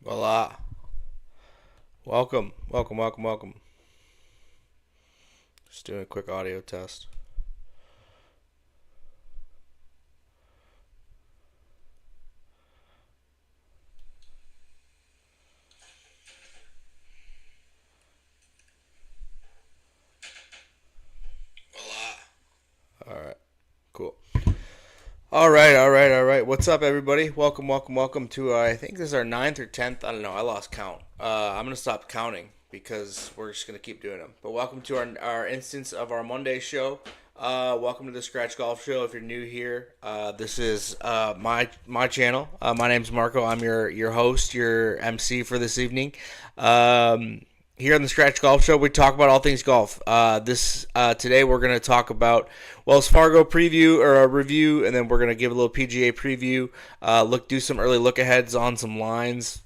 Voila. Welcome. Just doing a quick audio test. All right, cool. All right. What's up, everybody? Welcome to, I think this is our ninth or 10th. I don't know. I lost count. I'm going to stop counting because we're just going to keep doing them. But welcome to our instance of our Monday show. Welcome to the Scratch Golf Show. If you're new here, this is my channel. My name's Marco. I'm your host, your MC for this evening. Here on the Scratch Golf Show, we talk about all things golf. Today we're going to talk about Wells Fargo preview or a review, and then we're going to give a little PGA preview. Do some early look aheads on some lines.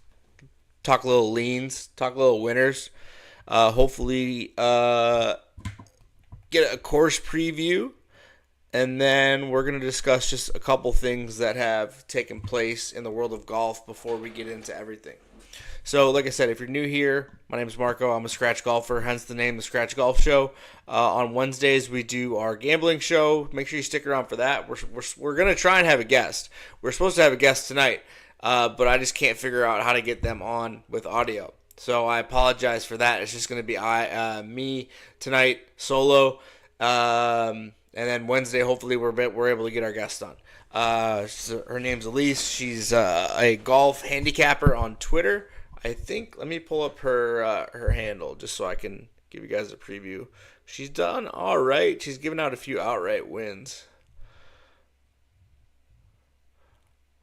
Talk a little leans. Talk a little winners. Hopefully, get a course preview, and then we're going to discuss just a couple things that have taken place in the world of golf before we get into everything. So, like I said, if you're new here, my name is Marco. I'm a scratch golfer, hence the name, The Scratch Golf Show. On Wednesdays, we do our gambling show. Make sure you stick around for that. We're going to try and have a guest. We're supposed to have a guest tonight, but I just can't figure out how to get them on with audio. So I apologize for that. It's just going to be me tonight, solo, and then Wednesday, hopefully, we're able to get our guest on. So her name's Elise. She's a golf handicapper on Twitter. I think, let me pull up her handle just so I can give you guys a preview. She's done all right. She's given out a few outright wins.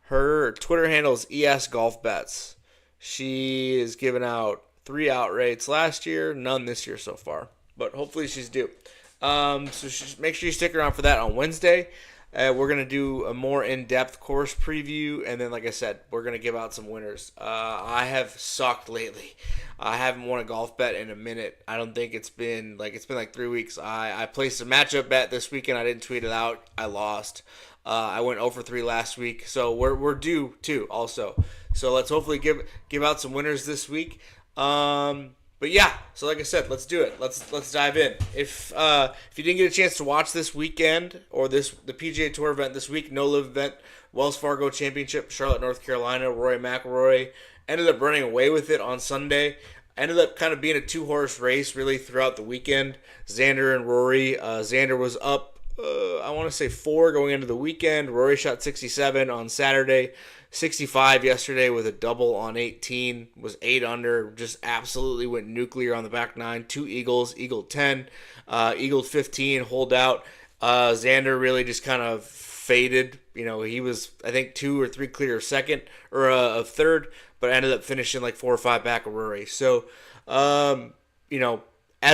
Her Twitter handle is ES Golf Bets. She has given out 3 outrights last year, none this year so far, but hopefully she's due. Make sure you stick around for that on Wednesday. We're going to do a more in-depth course preview, and then, like I said, we're going to give out some winners. I have sucked lately. I haven't won a golf bet in a minute. I don't think it's been like 3 weeks. I placed a matchup bet this weekend. I didn't tweet it out. I lost. I went 0 for 3 last week, so we're due too also. So let's hopefully give out some winners this week. But yeah, so like I said, let's do it. Let's dive in. If you didn't get a chance to watch this weekend or the PGA Tour event this week, no live event, Wells Fargo Championship, Charlotte, North Carolina, Rory McIlroy ended up running away with it on Sunday. Ended up kind of being a 2-horse race really throughout the weekend. Xander and Rory. Xander was up, I want to say 4 going into the weekend. Rory shot 67 on Saturday. 65 yesterday with a double on 18, was 8 under, just absolutely went nuclear on the back 9. 2 eagles, eagle 10, eagle 15, hold out. Xander really just kind of faded. He was, I think, 2 or 3 clear of second, or of third, but ended up finishing like 4 or 5 back of Rory. So, as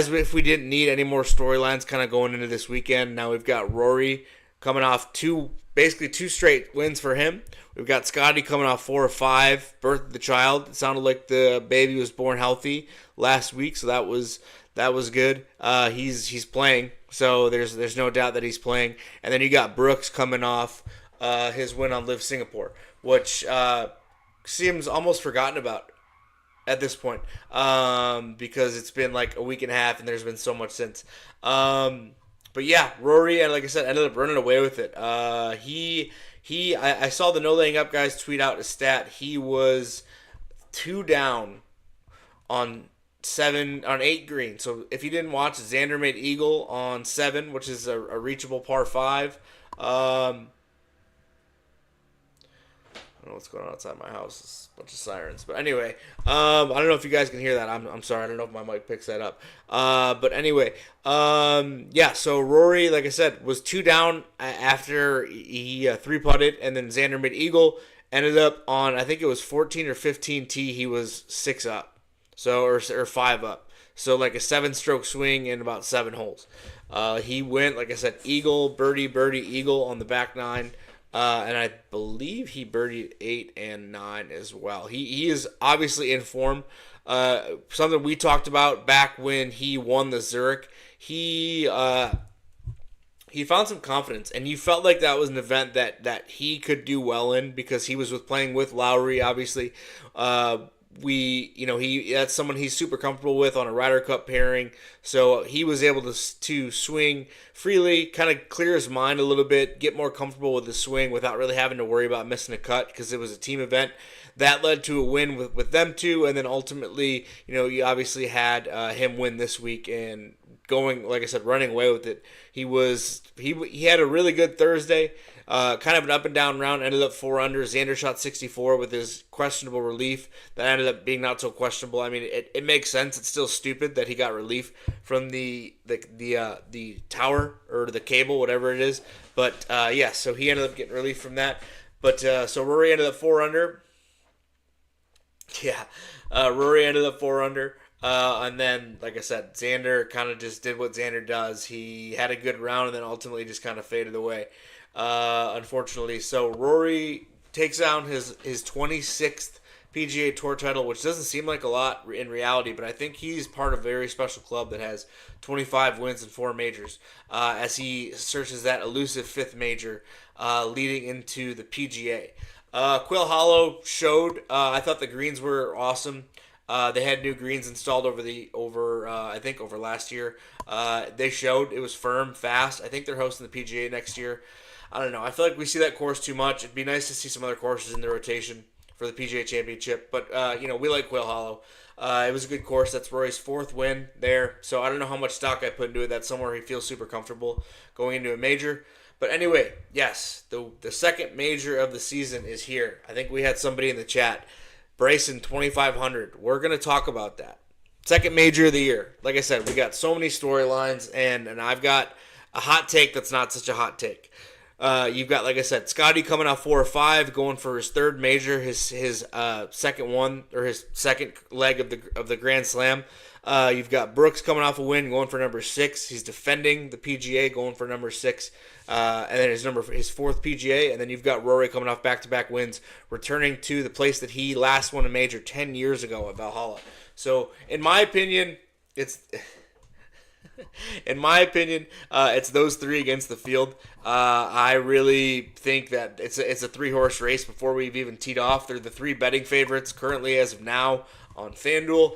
if we didn't need any more storylines kind of going into this weekend, now we've got Rory coming off basically two straight wins for him. We've got Scotty coming off 4 or 5, birth of the child. It sounded like the baby was born healthy last week, so that was good. He's playing, so there's no doubt that he's playing. And then you got Brooks coming off his win on Live Singapore, which seems almost forgotten about at this point, because it's been like a week and a half and there's been so much since. But yeah, Rory, and like I said, ended up running away with it. I saw the No Laying Up guys tweet out a stat. He was 2 down on 8 green. So if you didn't watch, Xander made eagle on 7, which is a reachable par 5. I don't know what's going on outside my house. It's a bunch of sirens. But anyway, I don't know if you guys can hear that. I'm sorry. I don't know if my mic picks that up. But anyway, yeah, so Rory, like I said, was 2 down after he 3-putted, and then Xander made eagle. Ended up on, I think it was 14 or 15 tee, he was 6 up. So, or 5 up. So like a 7-stroke swing in about 7 holes. He went, like I said, eagle, birdie, eagle on the back 9. And I believe he birdied 8 and 9 as well. He is obviously in form. Something we talked about back when he won the Zurich. He found some confidence, and you felt like that was an event that he could do well in because he was playing with Lowry, obviously. that's someone he's super comfortable with on a Ryder Cup pairing. So he was able to swing freely, kind of clear his mind a little bit, get more comfortable with the swing without really having to worry about missing a cut because it was a team event. That led to a win with them two, and then ultimately, you obviously had him win this week and going, like I said, running away with it. He had a really good Thursday. Kind of an up and down round, ended up 4 under. Xander shot 64 with his questionable relief. That ended up being not so questionable. I mean, it makes sense. It's still stupid that he got relief from the tower or the cable, whatever it is. But so he ended up getting relief from that. But so Rory ended up 4 under. Yeah, Rory ended up 4 under. And then, like I said, Xander kind of just did what Xander does. He had a good round and then ultimately just kind of faded away. Unfortunately. So Rory takes down his 26th PGA Tour title, which doesn't seem like a lot in reality, but I think he's part of a very special club that has 25 wins and 4 majors as he searches that elusive 5th major leading into the PGA. Quail Hollow showed. I thought the greens were awesome. They had new greens installed over last year. They showed it was firm, fast. I think they're hosting the PGA next year. I don't know. I feel like we see that course too much. It'd be nice to see some other courses in the rotation for the PGA Championship. But, we like Quail Hollow. It was a good course. That's Rory's 4th win there. So I don't know how much stock I put into it. That's somewhere he feels super comfortable going into a major. But anyway, yes, the second major of the season is here. I think we had somebody in the chat. Bryson 2500. We're going to talk about that. Second major of the year. Like I said, we got so many storylines, and I've got a hot take that's not such a hot take. You've got, like I said, Scotty coming off 4 or 5, going for his 3rd major, his second one or his second leg of the Grand Slam. You've got Brooks coming off a win, going for number 6. He's defending the PGA, going for number 6, and then his 4th PGA. And then you've got Rory coming off back-to-back wins, returning to the place that he last won a major 10 years ago at Valhalla. So, in my opinion, it's those 3 against the field. I really think that it's a 3-horse race before we've even teed off. They're the 3 betting favorites currently as of now on FanDuel.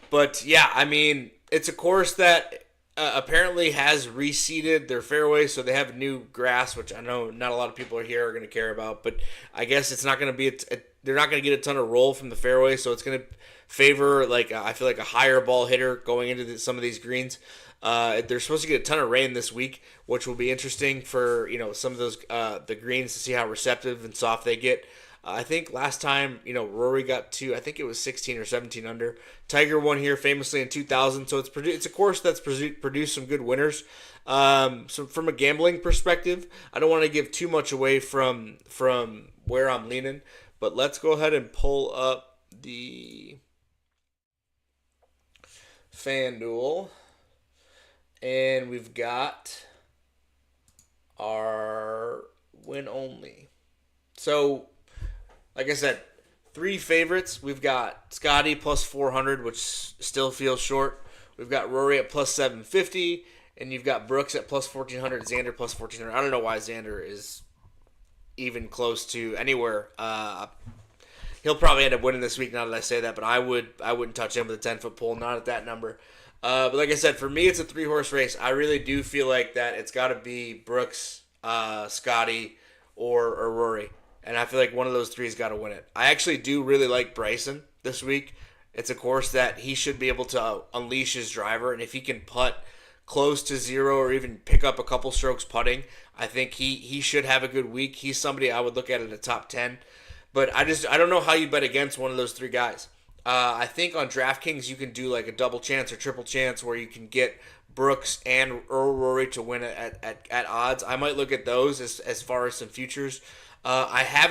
But yeah, I mean, it's a course that apparently has reseeded their fairway, so they have new grass, which I know not a lot of people here are going to care about. But I guess it's not going to be they're not going to get a ton of roll from the fairway, so it's going to favor I feel like a higher ball hitter going into some of these greens. They're supposed to get a ton of rain this week, which will be interesting for some of those the greens to see how receptive and soft they get. I think last time Rory got to, I think it was 16 or 17 under. Tiger won here famously in 2000, so it's a course that's produced some good winners. So from a gambling perspective, I don't want to give too much away from where I'm leaning, but let's go ahead and pull up the FanDuel, and we've got our win only. So, like I said, 3 favorites. We've got Scotty plus 400, which still feels short. We've got Rory at plus 750, and you've got Brooks at plus 1400, Xander plus 1400. I don't know why Xander is even close to anywhere. He'll probably end up winning this week now that I say that, but I wouldn't touch him with a 10-foot pole, not at that number. But like I said, for me, it's a 3-horse race. I really do feel like that it's got to be Brooks, Scotty, or Rory. And I feel like one of those 3's got to win it. I actually do really like Bryson this week. It's a course that he should be able to unleash his driver, and if he can putt close to 0 or even pick up a couple strokes putting, I think he should have a good week. He's somebody I would look at in the top 10. But I don't know how you bet against one of those 3 guys. I think on DraftKings you can do like a double chance or triple chance where you can get Brooks and Rory to win at odds. I might look at those as far as some futures. I have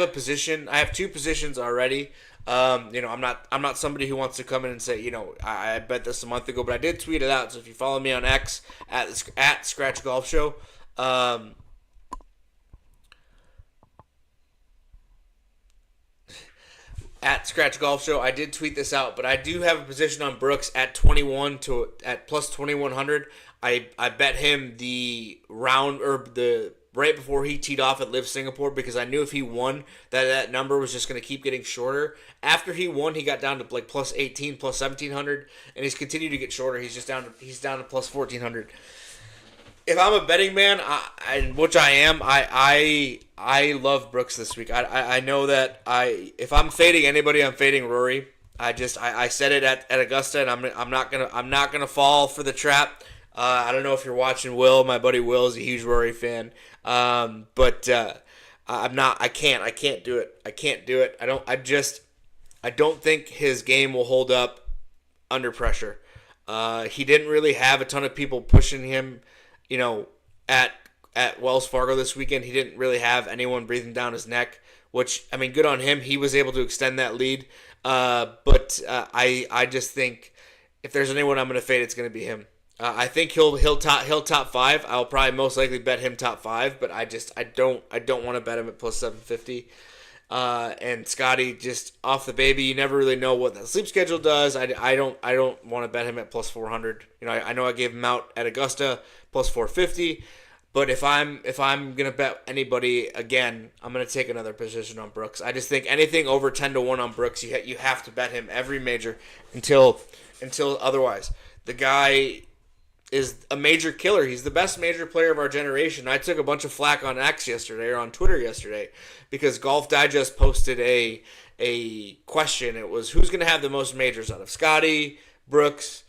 2 positions already. I'm not somebody who wants to come in and say, I bet this a month ago, but I did tweet it out. So if you follow me on X at Scratch Golf Show, at Scratch Golf Show, I did tweet this out, but I do have a position on Brooks at plus 2100. I bet him the round right before he teed off at Live Singapore because I knew if he won, that number was just going to keep getting shorter. After he won, he got down to like plus 18, plus 1700, and he's continued to get shorter. He's down to plus 1400. If I'm a betting man, which I am, I love Brooks this week. I know that if I'm fading anybody, I'm fading Rory. I said it at Augusta, and I'm not gonna fall for the trap. I don't know if you're watching Will. My buddy Will is a huge Rory fan, but I'm not. I can't do it. I can't do it. I don't think his game will hold up under pressure. He didn't really have a ton of people pushing him, at Wells Fargo this weekend. He didn't really have anyone breathing down his neck, which, I mean, good on him. He was able to extend that lead. But I just think if there's anyone I'm going to fade, it's going to be him. I think he'll top 5. I'll probably most likely bet him top 5, but I don't want to bet him at plus 750. And Scotty just off the baby. You never really know what the sleep schedule does. I don't want to bet him at plus 400. I know I gave him out at Augusta plus 450. But if I'm gonna bet anybody again, I'm gonna take another position on Brooks. I just think anything over 10-1 on Brooks, you have to bet him every major until otherwise. The guy is a major killer. He's the best major player of our generation. I took a bunch of flack on X yesterday, or on Twitter yesterday, because Golf Digest posted a question. It was, who's gonna have the most majors out of Scotty, Brooks,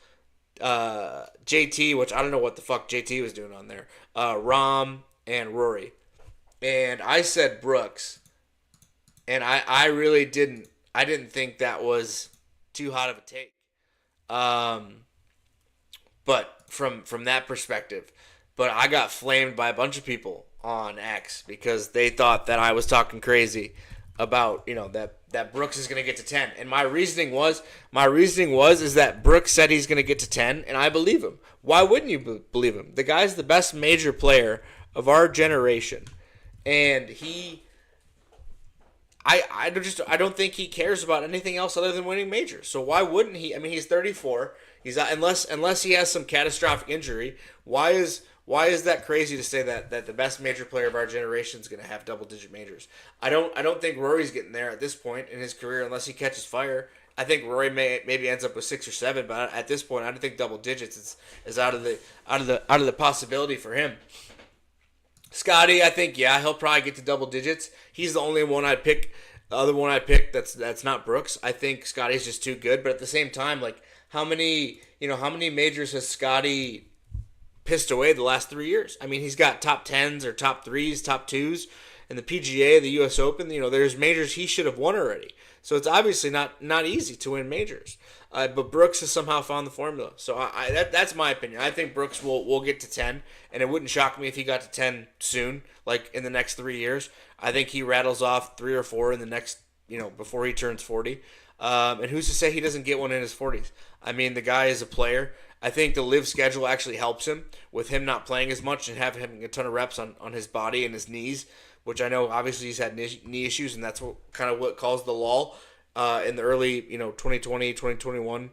JT, which I don't know what the fuck JT was doing on there, Rahm, and Rory. And I said Brooks. And I really didn't think that was too hot of a take. But from that perspective. But I got flamed by a bunch of people on X because they thought that I was talking crazy about, that Brooks is going to get to 10. And my reasoning was is that Brooks said he's going to get to 10, and I believe him. Why wouldn't you believe him? The guy's the best major player of our generation. And I don't think he cares about anything else other than winning majors. So why wouldn't he? I mean, he's 34. He's not, unless he has some catastrophic injury. Why is that crazy to say that the best major player of our generation is going to have double-digit majors? I don't think Rory's getting there at this point in his career unless he catches fire. I think Rory maybe ends up with 6 or 7, but at this point, I don't think double digits is out of the possibility for him. Scotty, I think he'll probably get to double digits. He's the only one I'd pick. The other one I'd pick that's not Brooks. I think Scotty's just too good. But at the same time, like how many majors has Scotty pissed away the last 3 years? I mean, he's got top 10s or top 3s, top 2s in the PGA, the US Open. There's majors he should have won already. So it's obviously not easy to win majors. But Brooks has somehow found the formula. So that's my opinion. I think Brooks will get to 10, and it wouldn't shock me if he got to 10 soon, like in the next 3 years. I think he rattles off 3 or 4 in the next, before he turns 40. And who's to say he doesn't get one in his 40s? I mean, the guy is a player. I think the live schedule actually helps him with him not playing as much and having a ton of reps on his body and his knees, which I know obviously he's had knee issues, and that's what caused the lull in the early 2020, 2021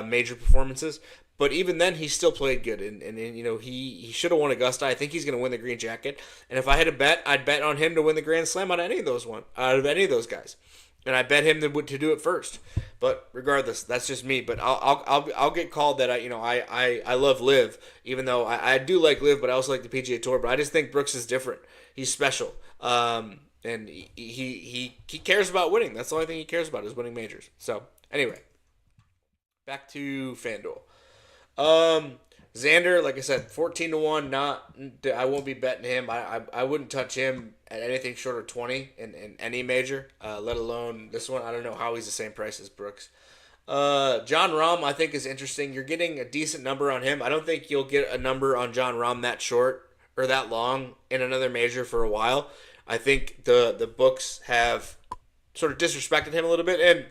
major performances. But even then, he still played good, and he should have won Augusta. I think he's going to win the green jacket, and if I had to bet, I'd bet on him to win the Grand Slam out of any of those guys. And I bet him to do it first. But regardless, that's just me. But I'll get called that I love Liv, even though I do like Liv, but I also like the PGA Tour. But I just think Brooks is different. He's special, and he cares about winning. That's the only thing he cares about is winning majors. So anyway, back to FanDuel. Xander, like I said, 14-1. I won't be betting him. I wouldn't touch him at anything short of 20 in any major, let alone this one. I don't know how he's the same price as Brooks. John Rahm, I think, is interesting. You're getting a decent number on him. I don't think you'll get a number on John Rahm that short or that long in another major for a while. I think the books have sort of disrespected him a little bit, and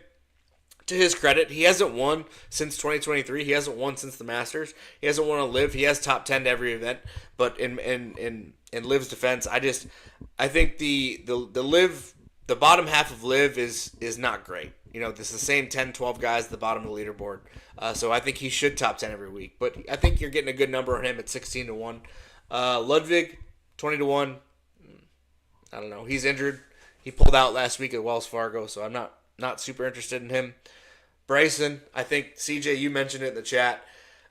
to his credit, he hasn't won since 2023. He hasn't won since the Masters. He hasn't won on Live. He has top 10 to every event. But in Liv's defense, I think the Live, the bottom half of Live is not great. This is the same 10, 12 guys at the bottom of the leaderboard. So I think he should top 10 every week. But I think you're getting a good number on him at 16-1. Ludwig, 20-1. I don't know. He's injured. He pulled out last week at Wells Fargo, so I'm not super interested in him. Bryson, I think CJ, you mentioned it in the chat.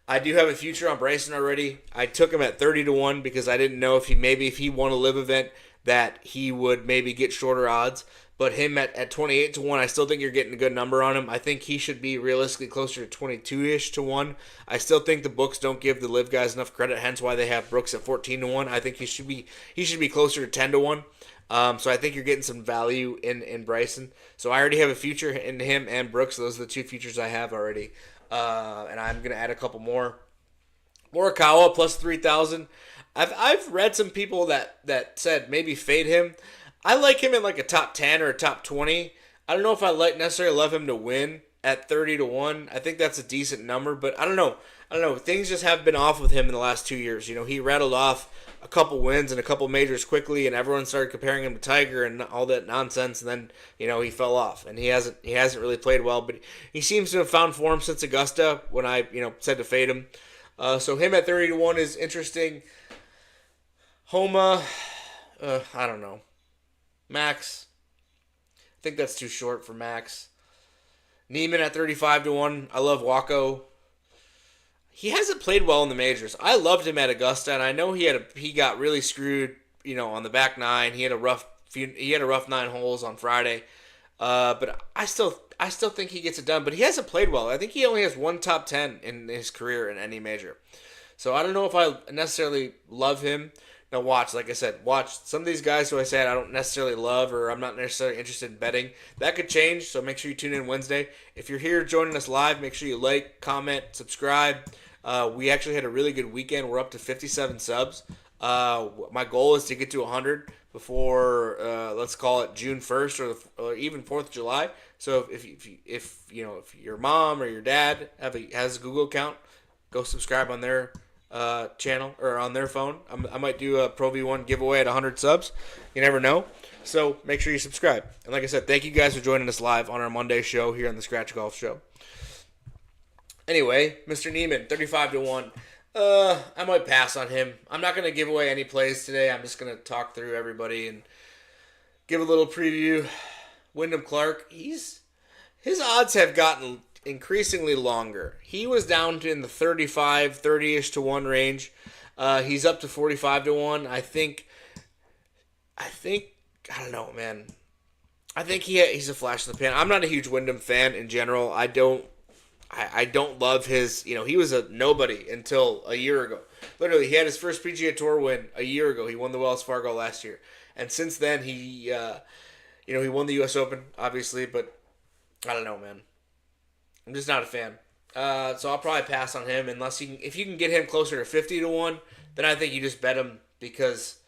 I do have a future on Bryson already. I took him at 30-1 because I didn't know if he won a live event that he would maybe get shorter odds. But him at 28-1, I still think you're getting a good number on him. I think he should be realistically closer to 22-ish to 1. I still think the books don't give the live guys enough credit, hence why they have Brooks at 14-1. I think he should be closer to 10-1. So I think you're getting some value in Bryson. So I already have a future in him and Brooks. Those are the two futures I have already. And I'm going to add a couple more. Morikawa plus 3,000. I've read some people that said maybe fade him. I like him in like a top 10 or a top 20. I don't know if I necessarily love him to win at 30-1. I think that's a decent number, but I don't know. Things just have been off with him in the last 2 years. He rattled off a couple wins and a couple majors quickly, and everyone started comparing him to Tiger and all that nonsense. And then he fell off, and he hasn't really played well. But he seems to have found form since Augusta when I said to fade him. So him at 30-1 is interesting. Homa, I don't know. Max, I think that's too short for Max. Neiman at 35-1. I love Waco. He hasn't played well in the majors. I loved him at Augusta, and I know he got really screwed, on the back nine. He had a rough 9 holes on Friday. But I still think he gets it done. But he hasn't played well. I think he only has one top 10 in his career in any major. So I don't know if I necessarily love him. Now watch some of these guys who I said I don't necessarily love or I'm not necessarily interested in betting. That could change, so make sure you tune in Wednesday. If you're here joining us live, make sure you like, comment, subscribe. We actually had a really good weekend. We're up to 57 subs. My goal is to get to 100 before let's call it June 1st or even 4th of July. So if your mom or your dad has a Google account, go subscribe on their channel or on their phone. I might do a Pro V1 giveaway at 100 subs. You never know. So make sure you subscribe. And like I said, thank you guys for joining us live on our Monday show here on the Scratch Golf Show. Anyway, Mr. Neiman, 35-1. I might pass on him. I'm not going to give away any plays today. I'm just going to talk through everybody and give a little preview. Wyndham Clark, his odds have gotten increasingly longer. He was down in the 30-ish to 1 range. He's up to 45-1. I don't know, man. I think he's a flash in the pan. I'm not a huge Wyndham fan in general. I don't love his, he was a nobody until a year ago. Literally, he had his first PGA Tour win a year ago. He won the Wells Fargo last year. And since then, he won the U.S. Open, obviously, but I don't know, man. I'm just not a fan. So I'll probably pass on him if you can get him closer to 50-1, then I think you just bet him because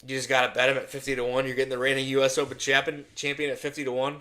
you just got to bet him at 50-1. You're getting the reigning U.S. Open champion at 50-1.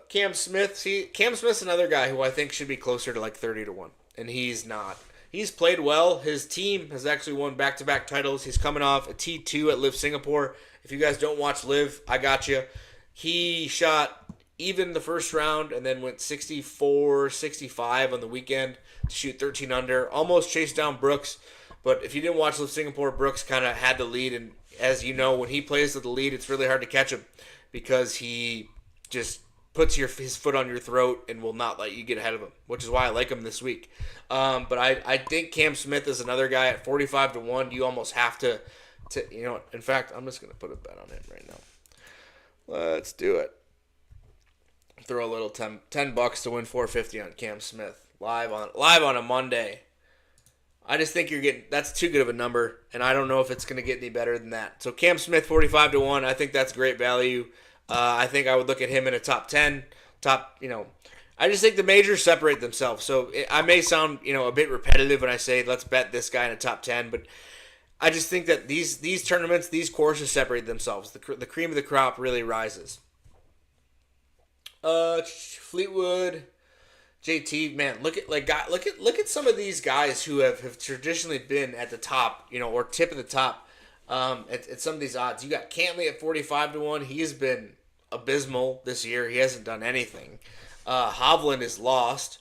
Cam Smith. Cam Smith's another guy who I think should be closer to like 30-1, and he's not. He's played well. His team has actually won back-to-back titles. He's coming off a T2 at Live Singapore. If you guys don't watch Live, I got you. He shot even the first round and then went 64, 65 on the weekend to shoot 13 under. Almost chased down Brooks. But if you didn't watch Live Singapore, Brooks kind of had the lead. And as you know, when he plays with the lead, it's really hard to catch him because he just puts his foot on your throat and will not let you get ahead of him, which is why I like him this week. But I think Cam Smith is another guy at 45-1. You almost have to in fact, I'm just going to put a bet on him right now. Let's do it. Throw a little $10 to win $450 on Cam Smith live on a Monday. I just think that's too good of a number, and I don't know if it's going to get any better than that. So Cam Smith 45-1, I think that's great value. I think I would look at him in a top 10, I just think the majors separate themselves. So I may sound a bit repetitive when I say let's bet this guy in a top 10, but I just think that these tournaments, these courses separate themselves. The cream of the crop really rises. Fleetwood, JT, man, look at some of these guys who have traditionally been at the top, or tip of the top at some of these odds. You got Cantley at 45-1. He has been abysmal this year. He hasn't done anything. Hovland is lost.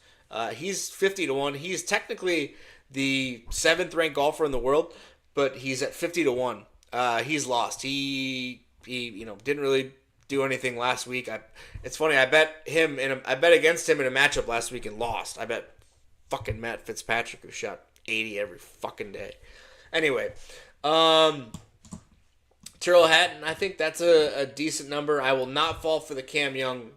He's 50-1. He's technically the 7th ranked golfer in the world, but he's at 50-1. He's lost. He didn't really do anything last week. It's funny. I bet against him in a matchup last week and lost. I bet fucking Matt Fitzpatrick, who shot 80 every fucking day. Anyway, Tyrrell Hatton, I think that's a decent number. I will not fall for the Cam Young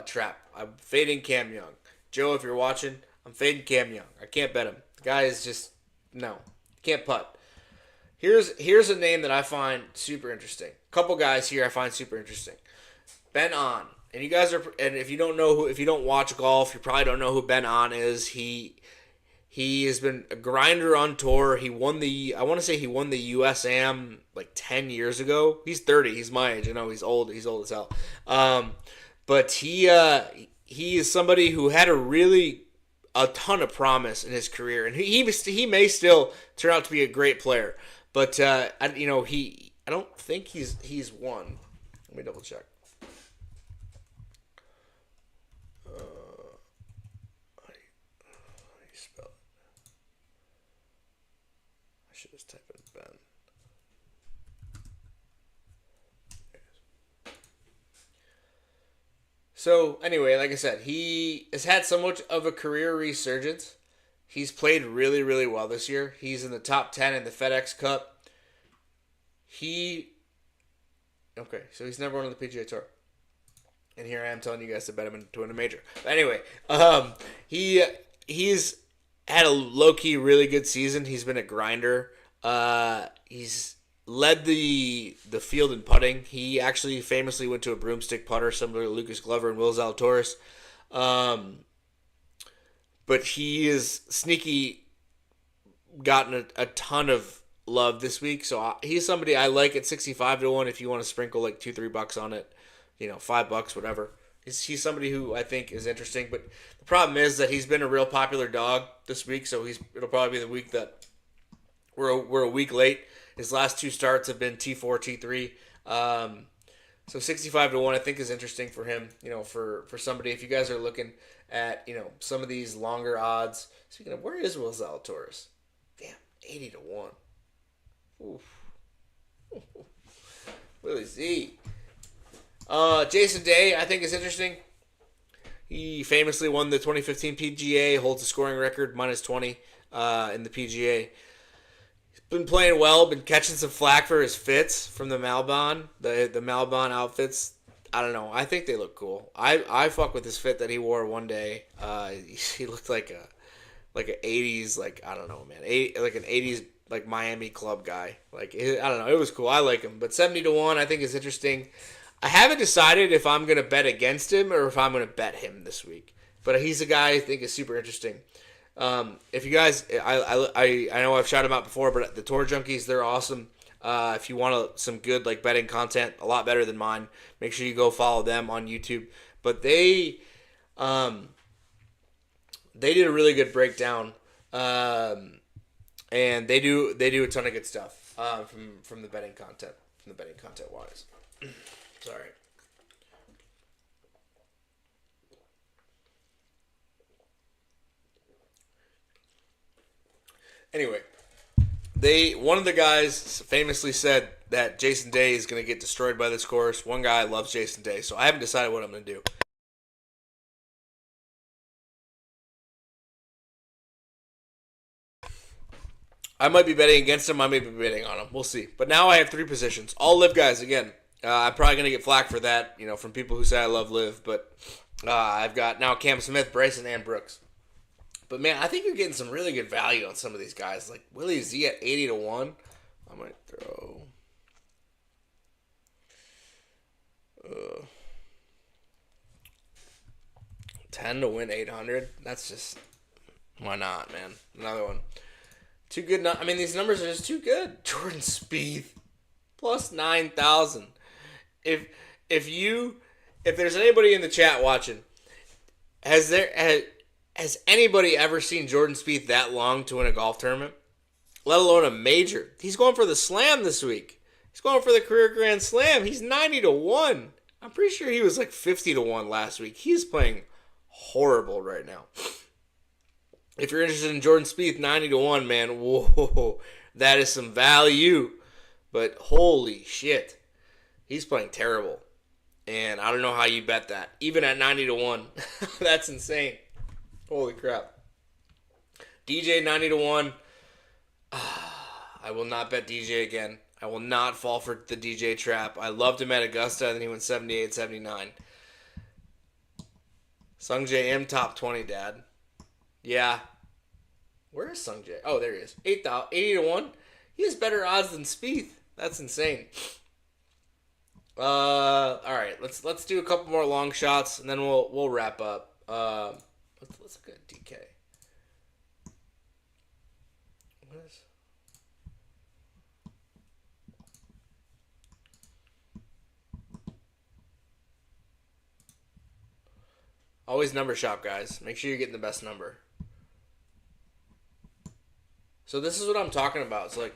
trap. I'm fading Cam Young. Joe, if you're watching, I'm fading Cam Young. I can't bet him. The guy is just, no. Can't putt. Here's a name that I find super interesting. A couple guys here I find super interesting. Ben On. And you guys and if you don't watch golf, you probably don't know who Ben On is. He has been a grinder on tour. I want to say he won the USAM like 10 years ago. He's 30. He's my age. I know he's old. He's old as hell. But he is somebody who had a ton of promise in his career, and he may still turn out to be a great player. But I don't think he's won. Let me double check. How do you spell it? I should just type in Ben. So anyway, like I said, he has had somewhat of a career resurgence. He's played really, really well this year. He's in the top 10 in the FedEx Cup. So he's never won on the PGA Tour. And here I am telling you guys to bet him to win a major. But anyway, he's had a low-key really good season. He's been a grinder. He's led the field in putting. He actually famously went to a broomstick putter, similar to Lucas Glover and Will Zalatoris. But he is sneaky gotten a ton of love this week. So he's somebody I like at 65-1 if you want to sprinkle like $2-3 on it. $5, whatever. He's somebody who I think is interesting. But the problem is that he's been a real popular dog this week. So it'll probably be the week that we're a week late. His last two starts have been T4, T3. So 65-1 I think is interesting for him, for somebody. If you guys are looking at, some of these longer odds. Speaking of, where is Will Zalatoris? Damn, 80-1. Oof. Willie Z. Jason Day, I think is interesting. He famously won the 2015 PGA, holds a scoring record, -20 in the PGA. Been playing well, been catching some flack for his fits from the Malbon, the Malbon outfits. I don't know. I think they look cool. I fuck with his fit that he wore one day. He looked like an 80s, I don't know, man. Like an 80s Miami club guy. I don't know. It was cool. I like him. But 70-1 I think is interesting. I haven't decided if I'm going to bet against him or if I'm going to bet him this week. But he's a guy I think is super interesting. If you guys, I know I've shouted him out before, but the Tour Junkies, they're awesome. If you want some good betting content, a lot better than mine, make sure you go follow them on YouTube. But they did a really good breakdown, and they do a ton of good stuff from the betting content wise. Sorry. Anyway, one of the guys famously said that Jason Day is going to get destroyed by this course. One guy loves Jason Day, so I haven't decided what I'm going to do. I might be betting against him. I may be betting on him. We'll see. But now I have 3 positions. All live guys again. I'm probably going to get flack for that, from people who say I love live. But I've got now Cam Smith, Bryson, and Brooks. But, man, I think you're getting some really good value on some of these guys. Like Willie Z at 80-1. I might throw 10 to win 800. That's just, why not, man? Another one. Too good. These numbers are just too good. Jordan Spieth plus 9,000. If there's anybody in the chat watching, has anybody ever seen Jordan Spieth that long to win a golf tournament? Let alone a major. He's going for the Slam this week. He's going for the career Grand Slam. He's 90-1. I'm pretty sure he was 50-1 last week. He's playing horrible right now. If you're interested in Jordan Spieth, 90-1, man, whoa, That is some value. But holy shit, he's playing terrible. And I don't know how you bet that. Even at 90 to 1. That's insane. Holy crap. DJ 90 to 1. I will not bet DJ again. I will not fall for the DJ trap. I loved him at Augusta, and then he went 78, 79. Sung J M top 20, Dad. Yeah. Where is Sung J? Oh, there he is. 80 to 1. He has better odds than Spieth. That's insane. All right, let's do a couple more long shots, and then we'll wrap up. Let's look at DK. What is? Always number shop, guys. Make sure you're getting the best number. So this is what I'm talking about. It's like,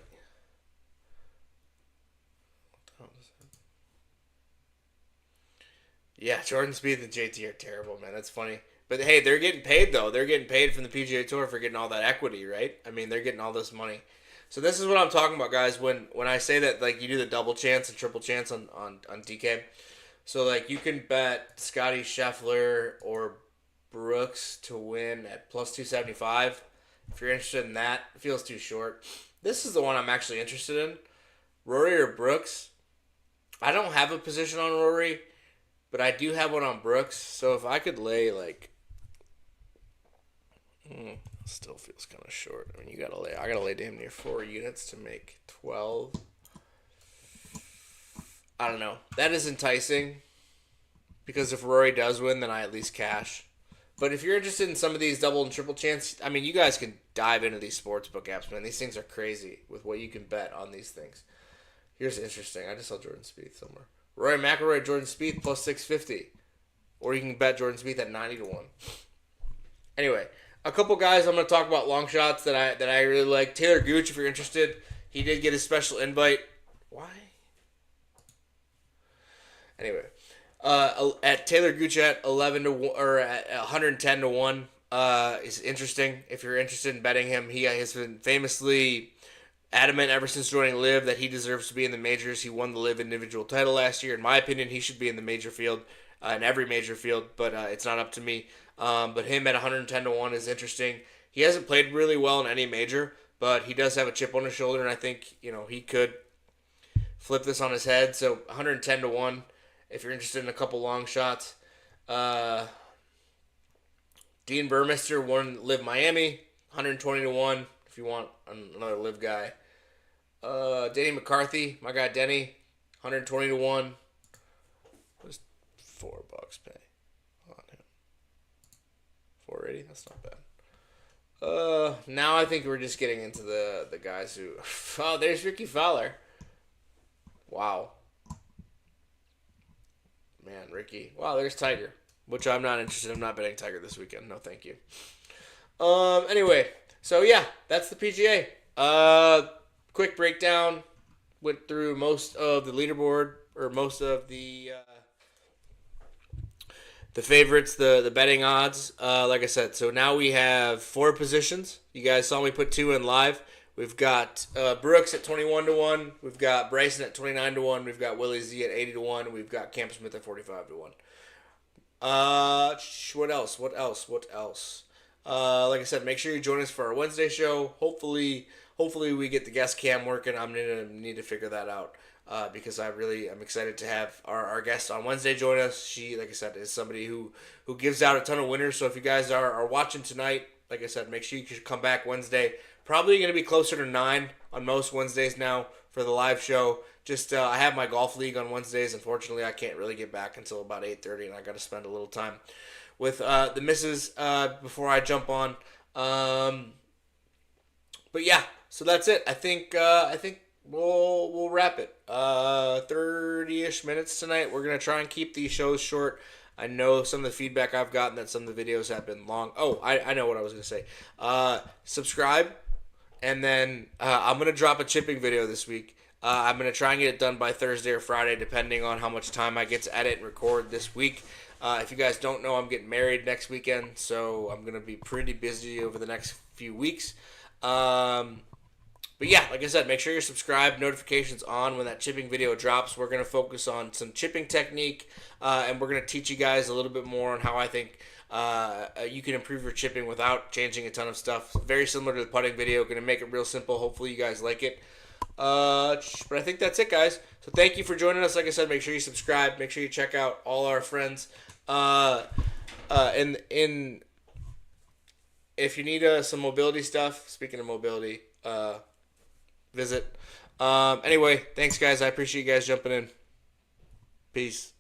yeah, Jordan Spieth and JT are terrible, man. That's funny. But hey, they're getting paid though. They're getting paid from the PGA Tour for getting all that equity, right? I mean, they're getting all this money. So this is what I'm talking about, guys. When I say that, like, you do the double chance and triple chance on DK. So like you can bet Scotty Scheffler or Brooks to win at plus 275. If you're interested in that, it feels too short. This is the one I'm actually interested in. Rory or Brooks. I don't have a position on Rory, but I do have one on Brooks. So if I could lay like, still feels kind of short. I mean, I gotta lay damn near 4 units to make 12. I don't know. That is enticing because if Rory does win, then I at least cash. But if you're interested in some of these double and triple chance, I mean, you guys can dive into these sportsbook apps, man. These things are crazy with what you can bet on these things. Here's interesting. I just saw Jordan Spieth somewhere. Rory McIlroy, Jordan Spieth plus 650. Or you can bet Jordan Spieth at 90 to 1. Anyway, a couple guys I'm going to talk about long shots that I really like. Taylor Gooch, if you're interested. He did get a special invite. Why? Anyway, at Taylor Gooch at 11 to 1, or at 110 to 1 is interesting. If you're interested in betting him, he has been famously adamant ever since joining LIV that he deserves to be in the majors. He won the LIV individual title last year. In my opinion, he should be in the major field, in every major field, but it's not up to me. But him at 110 to 1 is interesting. He hasn't played really well in any major, but he does have a chip on his shoulder, and I think he could flip this on his head. So 110 to 1. If you're interested in a couple long shots. Dean Burmester won LIV Miami, 120 to 1 if you want another LIV guy. Denny McCarthy, my guy Denny, 120 to 1. What does $4 pay on him? 480? That's not bad. Now I think we're just getting into the guys who... Oh, there's Ricky Fowler. Wow. Man, Ricky. Wow, there's Tiger, which I'm not interested in. I'm not betting Tiger this weekend. No, thank you. Anyway, so yeah, that's the PGA. Quick breakdown. Went through most of the leaderboard, or most of the favorites, the betting odds. Like I said, so now we have 4 positions. You guys saw me put 2 in live. We've got Brooks at 21 to 1. We've got Bryson at 29 to 1. We've got Willie Z at 80 to 1. We've got Cam Smith at 45 to 1. What else? Like I said, make sure you join us for our Wednesday show. Hopefully we get the guest cam working. I'm gonna need to figure that out because I'm excited to have our guest on Wednesday join us. She, like I said, is somebody who gives out a ton of winners. So if you guys are watching tonight, like I said, make sure you come back Wednesday. Probably going to be closer to 9 on most Wednesdays now for the live show. Just I have my golf league on Wednesdays. Unfortunately, I can't really get back until about 8:30, and I got to spend a little time with the missus before I jump on. But yeah, so that's it. I think we'll wrap it. 30-ish minutes tonight. We're gonna try and keep these shows short. I know some of the feedback I've gotten that some of the videos have been long. Oh, I know what I was gonna say. Subscribe. And then I'm going to drop a chipping video this week. I'm going to try and get it done by Thursday or Friday, depending on how much time I get to edit and record this week. If you guys don't know, I'm getting married next weekend, so I'm going to be pretty busy over the next few weeks. But yeah, like I said, make sure you're subscribed, notifications on when that chipping video drops. We're going to focus on some chipping technique, and we're going to teach you guys a little bit more on how I think you can improve your chipping without changing a ton of stuff. Very similar to the putting video. Going to make it real simple. Hopefully you guys like it. But I think that's it, guys. So thank you for joining us. Like I said, make sure you subscribe. Make sure you check out all our friends. In if you need some mobility stuff, speaking of mobility, visit. Anyway, thanks, guys. I appreciate you guys jumping in. Peace.